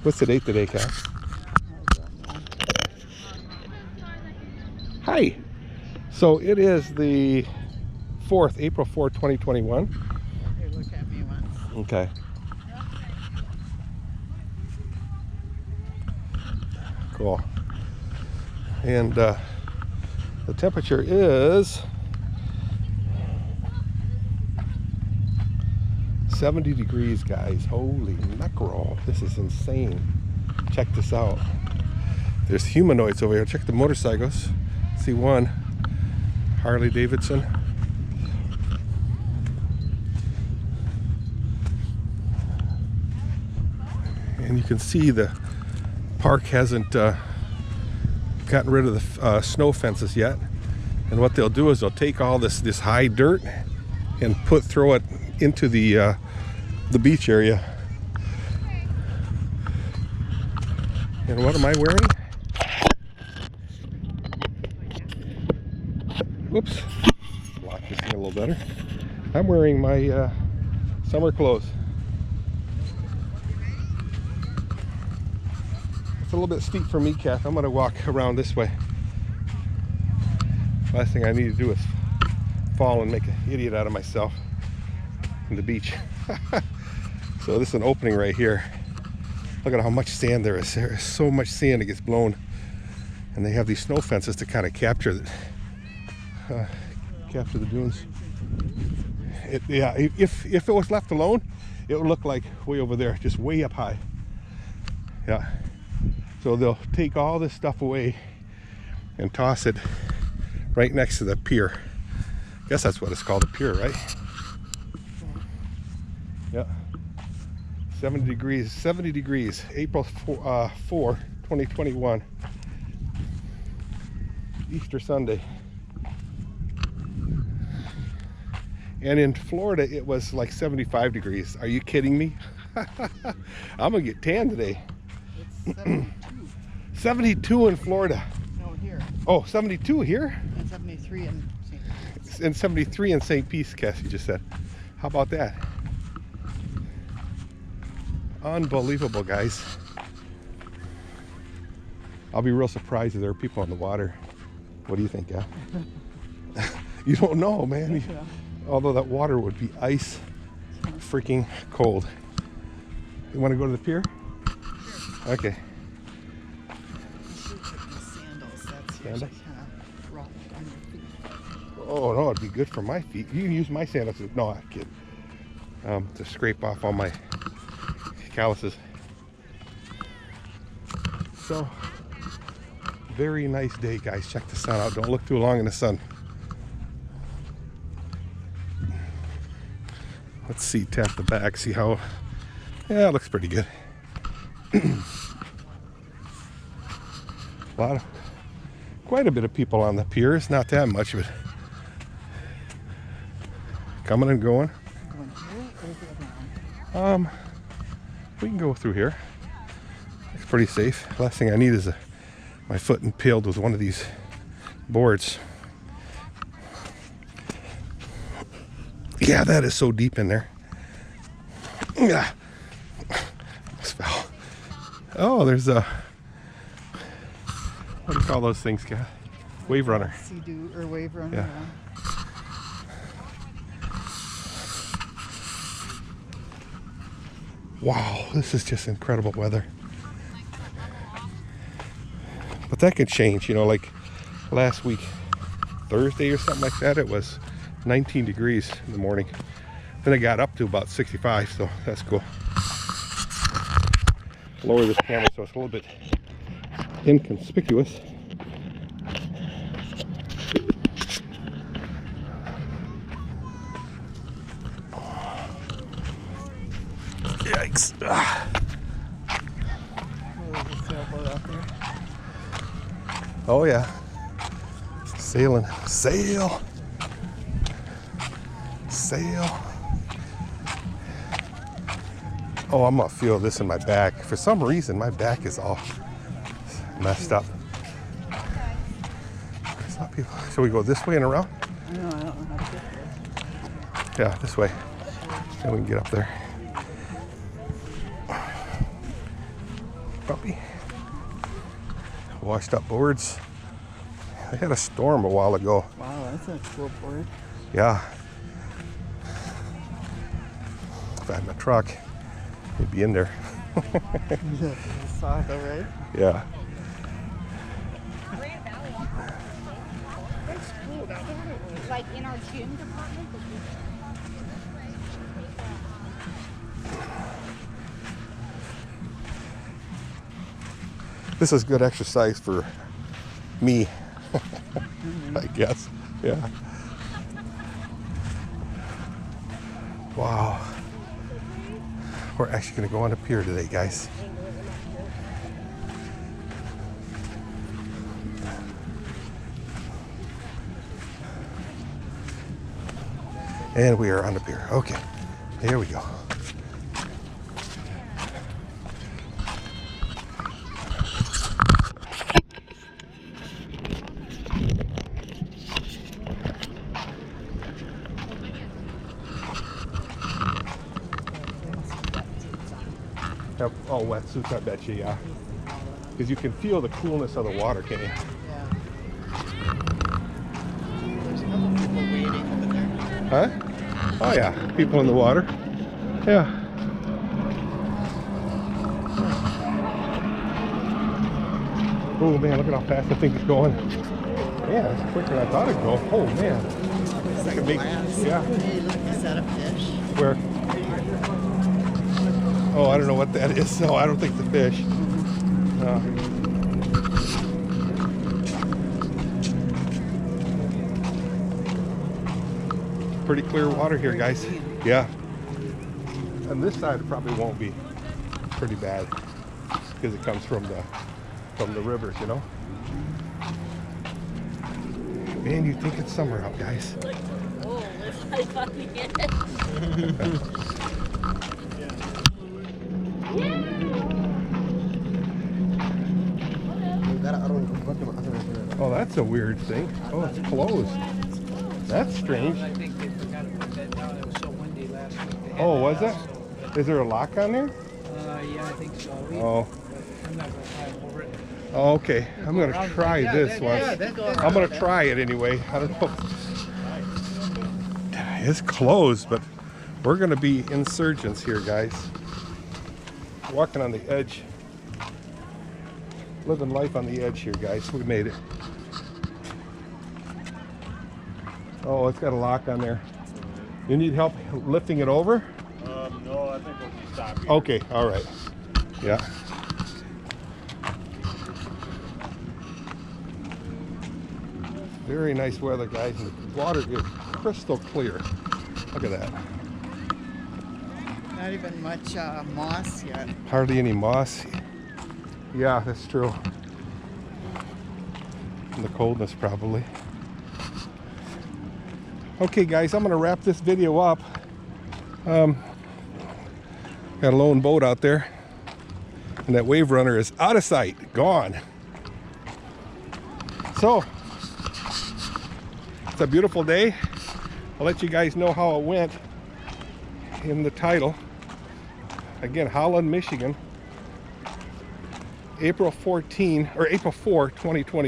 What's the date today, Cass? Hi. So it is the 4th, April 4th, 2021. Here, look at me once. Okay. Cool. And the temperature is 70 degrees, guys. Holy mackerel. This is insane. Check this out. There's humanoids over here. Check the motorcycles. See one. Harley Davidson. And you can see the park hasn't gotten rid of the snow fences yet. And what they'll do is they'll take all this high dirt and throw it into the beach area. And what am I wearing? Whoops. Lock this in a little better. I'm wearing my summer clothes. It's a little bit steep for me, Kath. I'm going to walk around this way. Last thing I need to do is fall and make an idiot out of myself in the beach. So this is an opening right here. Look at how much sand there is. There is so much sand that gets blown. And they have these snow fences to kind of capture the dunes. Yeah, if it was left alone, it would look like way over there, just way up high. Yeah. So they'll take all this stuff away and toss it right next to the pier. I guess that's what it's called, a pier, right? Yeah. 70 degrees, April 4, 2021. Easter Sunday. And in Florida, it was like 75 degrees. Are you kidding me? I'm gonna get tan today. It's 72. 72 in Florida. No, here. Oh, 72 here? And 73 in St. Pete. And 73 in St. Pete, Cass, you just said. How about that? Unbelievable, guys. I'll be real surprised if there are people on the water. What do you think, yeah? You don't know, man. Yeah. Although that water would be ice freaking cold. You want to go to the pier? Sure. Okay. Sandals. That's usually kind of rough on your feet. Oh no, it'd be good for my feet. You can use my sandals. No, I kid. To scrape off all my calluses. So, very nice day, guys. Check the sun out. Don't look too long in the sun. Let's see, tap the back, see how, yeah, it looks pretty good. Quite a bit of people on the pier. It's not that much, but coming and going. Going here or the other one? We can go through here. It's pretty safe. Last thing I need is my foot impaled with one of these boards. Yeah, that is so deep in there. Yeah. Spell. Oh, there's a, what do you call those things, Kat? Wave runner. Sea-Doo or wave runner. Yeah. Wow, this is just incredible weather. But that could change, you know, like last week, Thursday or something like that, it was 19 degrees in the morning. Then it got up to about 65, so that's cool. Lower this camera so it's a little bit inconspicuous. Yikes. Ah. Oh, there's a sailboat out there. Oh yeah. Sailing. Sail. Sail. Oh, I'm gonna feel this in my back. For some reason, my back is all messed up. Shall we go this way and around? No, I don't know how to get there. Yeah, this way. Then we can get up there. puppy. Washed up boards. They had a storm a while ago. Wow, that's a cool board. Yeah. If I had my truck, it'd be in there. Saw it, right? Yeah. That's cool. Like in our gym department. This is good exercise for me, I guess. Yeah. Wow. We're actually going to go on a pier today, guys. And we are on the pier. Okay, here we go. Have all wetsuits, I bet you, yeah. Because you can feel the coolness of the water, can't you? Yeah. There's a couple people waiting over there. Huh? Oh yeah, people in the water. Yeah. Oh man, look at how fast the thing is going. Yeah, it's quicker than I thought it'd go. Oh man. It's like a big- glass. yeah. Hey, look, is that a fish? Where? Oh, I don't know what that is. No, I don't think the fish. Pretty clear water here, guys. Yeah. And this side probably won't be pretty bad because it comes from the rivers, you know. Man, you think it's summer out, guys. Oh, it's like Oh, that's a weird thing. Oh, it's closed. That's strange. I think they forgot to put that down. It was so windy last week. They had Oh, that was out, it? Is there a lock on there? Yeah, I think so. Oh. I'm not going to climb over it. Oh, okay. I'm going to try this one. I'm going to try it anyway. I don't know. It's closed, but we're going to be insurgents here, guys. Walking on the edge. Living life on the edge here, guys. We made it. Oh, it's got a lock on there. You need help lifting it over? No, I think we'll just stop here. Okay, all right. Yeah. Very nice weather, guys. And the water is crystal clear. Look at that. Not even much moss yet. Hardly any moss. Yeah, that's true. And the coldness probably. Okay, guys, I'm going to wrap this video up. Got a lone boat out there. And that wave runner is out of sight. Gone. So, it's a beautiful day. I'll let you guys know how it went in the title. Again, Holland, Michigan. April 4, 2020.